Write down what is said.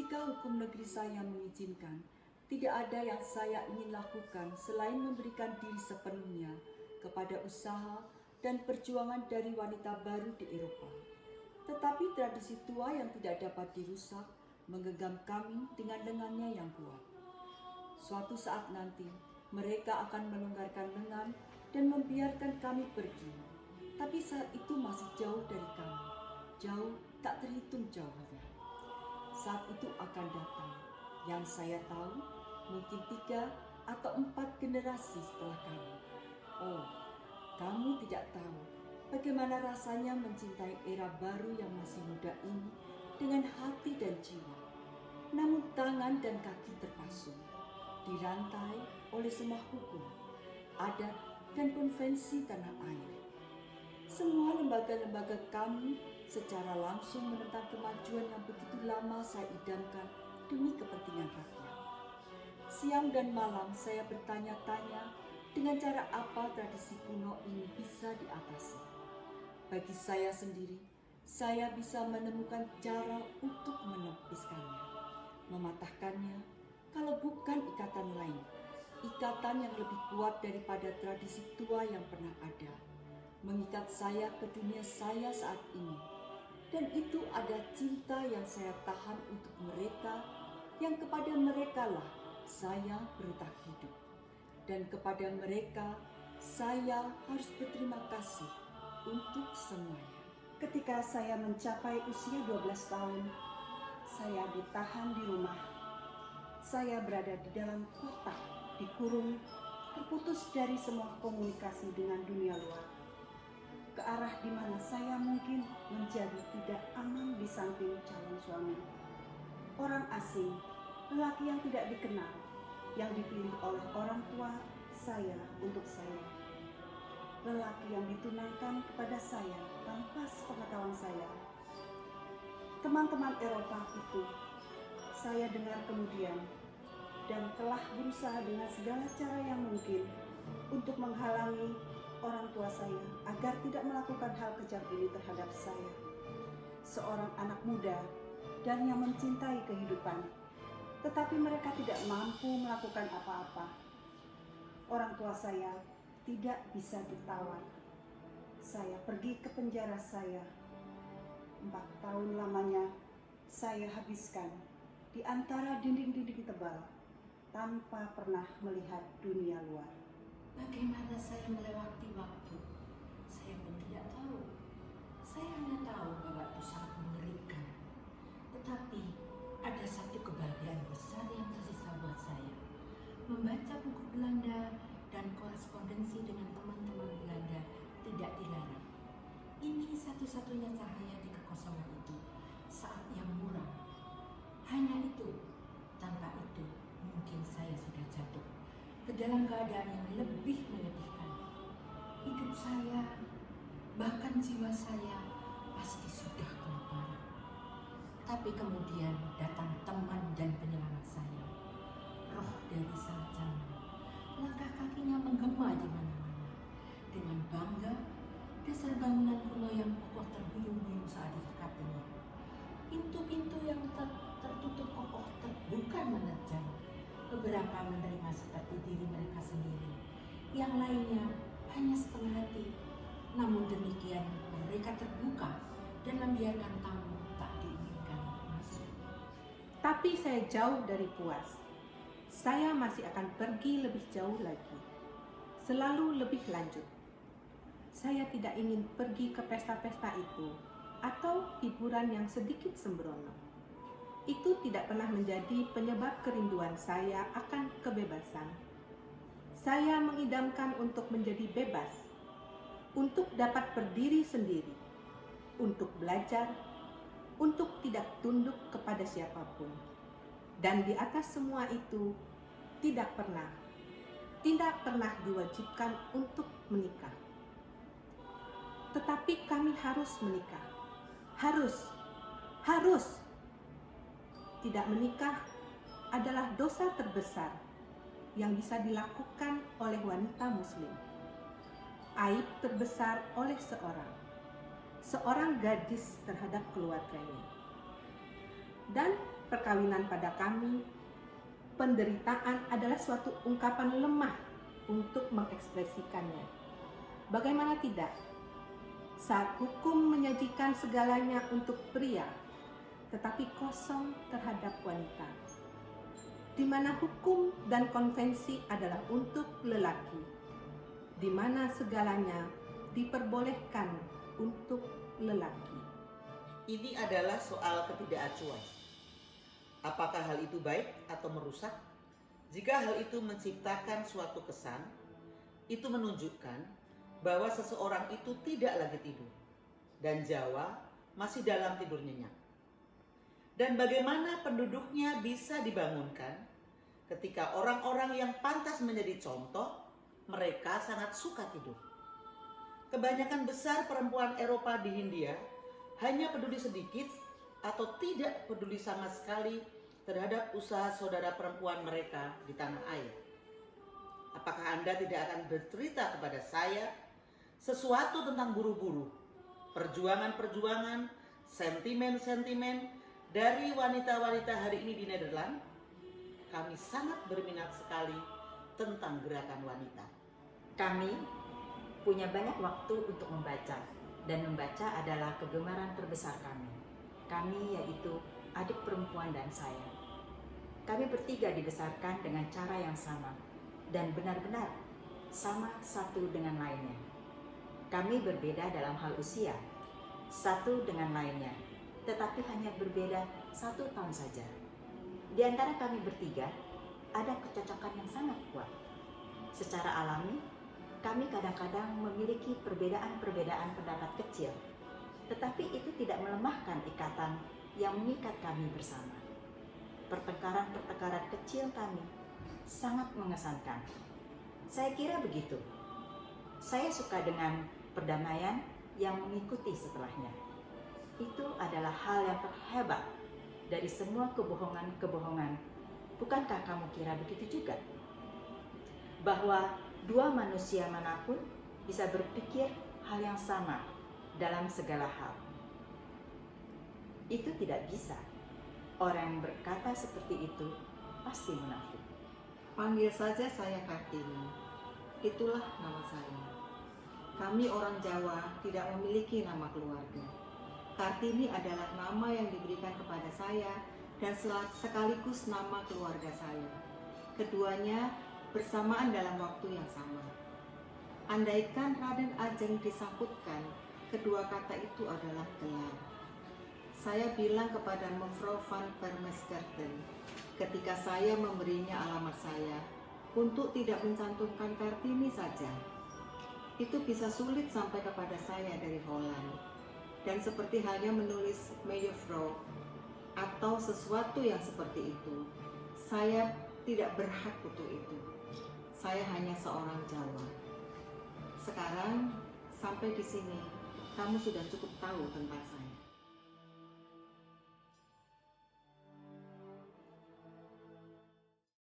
Jika hukum negeri saya mengizinkan, tidak ada yang saya ingin lakukan selain memberikan diri sepenuhnya kepada usaha dan perjuangan dari wanita baru di Eropa. Tetapi tradisi tua yang tidak dapat dirusak menggenggam kami dengan lengannya yang kuat. Suatu saat nanti, mereka akan melonggarkan lengan dan membiarkan kami pergi. Tapi saat itu masih jauh dari kami, jauh tak terhitung jauhnya. Saat itu akan datang, yang saya tahu mungkin 3 atau 4 generasi setelah kami. Oh, kamu tidak tahu bagaimana rasanya mencintai era baru yang masih muda ini dengan hati dan jiwa. Namun tangan dan kaki terpasung, dirantai oleh semua hukum, adat, dan konvensi tanah air. Semua lembaga-lembaga kami secara langsung menentang kemajuan yang begitu lama saya idamkan demi kepentingan rakyat. Siang dan malam saya bertanya-tanya dengan cara apa tradisi kuno ini bisa diatasi. Bagi saya sendiri, saya bisa menemukan cara untuk menepiskannya, mematahkannya, kalau bukan ikatan lain, ikatan yang lebih kuat daripada tradisi tua yang pernah ada, mengikat saya ke dunia saya saat ini. Dan itu ada cinta yang saya tahan untuk mereka, yang kepada mereka lah saya berhutang hidup. Dan kepada mereka saya harus berterima kasih untuk semuanya. Ketika saya mencapai usia 12 tahun, saya ditahan di rumah. Saya berada di dalam kotak, dikurung, terputus dari semua komunikasi dengan dunia luar. Ke arah di mana saya mungkin menjadi tidak aman di samping calon suami. Orang asing, lelaki yang tidak dikenal, yang dipilih oleh orang tua saya untuk saya. Lelaki yang ditunangkan kepada saya tanpa sepengetahuan saya. Teman-teman Eropa itu, saya dengar kemudian, dan telah berusaha dengan segala cara yang mungkin untuk menghalangi orang tua saya agar tidak melakukan hal kejam ini terhadap saya. Seorang anak muda dan yang mencintai kehidupan, tetapi mereka tidak mampu melakukan apa-apa. Orang tua saya tidak bisa ditawar. Saya pergi ke penjara saya. 4 tahun lamanya saya habiskan di antara dinding-dinding tebal tanpa pernah melihat dunia luar. Bagaimana saya melewati waktu? Saya pun tidak tahu. Saya hanya tahu bahwa itu sangat mengerikan. Tetapi ada satu kebahagiaan besar yang tersisa buat saya. Membaca buku Belanda dan korespondensi dengan teman-teman Belanda tidak dilarang. Ini satu-satunya cahaya di kekosongan itu saat yang muram. Hanya itu. Tanpa itu mungkin saya sudah jatuh ke dalam keadaan yang lebih menyedihkan. Hidup saya, bahkan jiwa saya pasti sudah kelaparan. Tapi kemudian datang teman dan penyelamat saya, roh dari sang zaman. Langkah kakinya menggema di mana-mana. Dengan bangga, dasar bangunan kuno yang kokoh terhuyung-huyung saat didekatinya. Pintu-pintu yang tertutup kokoh terbuka menerjang. Beberapa menerima seperti diri mereka sendiri, yang lainnya hanya setengah hati. Namun demikian mereka terbuka dan membiarkan tamu tak diinginkan masuk. Tapi saya jauh dari puas. Saya masih akan pergi lebih jauh lagi, selalu lebih lanjut. Saya tidak ingin pergi ke pesta-pesta itu atau hiburan yang sedikit sembrono. Itu tidak pernah menjadi penyebab kerinduan saya akan kebebasan. Saya mengidamkan untuk menjadi bebas, untuk dapat berdiri sendiri, untuk belajar, untuk tidak tunduk kepada siapapun. Dan di atas semua itu, tidak pernah diwajibkan untuk menikah. Tetapi kami harus menikah. Harus. Tidak menikah adalah dosa terbesar yang bisa dilakukan oleh wanita muslim. Aib terbesar oleh seorang gadis terhadap keluarganya. Dan perkawinan pada kami, penderitaan adalah suatu ungkapan lemah untuk mengekspresikannya. Bagaimana tidak? Saat hukum menyajikan segalanya untuk pria, tetapi kosong terhadap wanita. Di mana hukum dan konvensi adalah untuk lelaki, di mana segalanya diperbolehkan untuk lelaki. Ini adalah soal ketidakacuan. Apakah hal itu baik atau merusak? Jika hal itu menciptakan suatu kesan, itu menunjukkan bahwa seseorang itu tidak lagi tidur dan Jawa masih dalam tidur nyenyak. Dan bagaimana penduduknya bisa dibangunkan ketika orang-orang yang pantas menjadi contoh, mereka sangat suka tidur. Kebanyakan besar perempuan Eropa di Hindia hanya peduli sedikit atau tidak peduli sama sekali terhadap usaha saudara perempuan mereka di tanah air. Apakah Anda tidak akan bercerita kepada saya sesuatu tentang buru-buru, perjuangan-perjuangan, sentimen-sentimen dari wanita-wanita hari ini di Nederland? Kami sangat berminat sekali tentang gerakan wanita. Kami punya banyak waktu untuk membaca, dan membaca adalah kegemaran terbesar kami. Kami yaitu adik perempuan dan saya. Kami bertiga dibesarkan dengan cara yang sama dan benar-benar sama satu dengan lainnya. Kami berbeda dalam hal usia, satu dengan lainnya, tetapi hanya berbeda 1 tahun saja. Di antara kami bertiga, ada kecocokan yang sangat kuat. Secara alami, kami kadang-kadang memiliki perbedaan-perbedaan pendapat kecil, tetapi itu tidak melemahkan ikatan yang mengikat kami bersama. Pertengkaran-pertengkaran kecil kami sangat mengesankan. Saya kira begitu. Saya suka dengan perdamaian yang mengikuti setelahnya. Itu adalah hal yang terhebat dari semua kebohongan-kebohongan. Bukankah kamu kira begitu juga? Bahwa dua manusia manapun bisa berpikir hal yang sama dalam segala hal. Itu tidak bisa. Orang yang berkata seperti itu pasti munafik. Panggil saja saya Kartini. Itulah nama saya. Kami orang Jawa tidak memiliki nama keluarga. Kartini adalah nama yang diberikan kepada saya dan sekaligus nama keluarga saya. Keduanya bersamaan dalam waktu yang sama. Andaikan Raden Ajeng disangkutkan, kedua kata itu adalah gelar. Saya bilang kepada Mevrouw van Vermeskerten ketika saya memberinya alamat saya untuk tidak mencantumkan Kartini saja. Itu bisa sulit sampai kepada saya dari Holland. Dan seperti halnya menulis Mevrouw atau sesuatu yang seperti itu, saya tidak berhak untuk itu. Saya hanya seorang Jawa. Sekarang sampai di sini, kamu sudah cukup tahu tentang saya.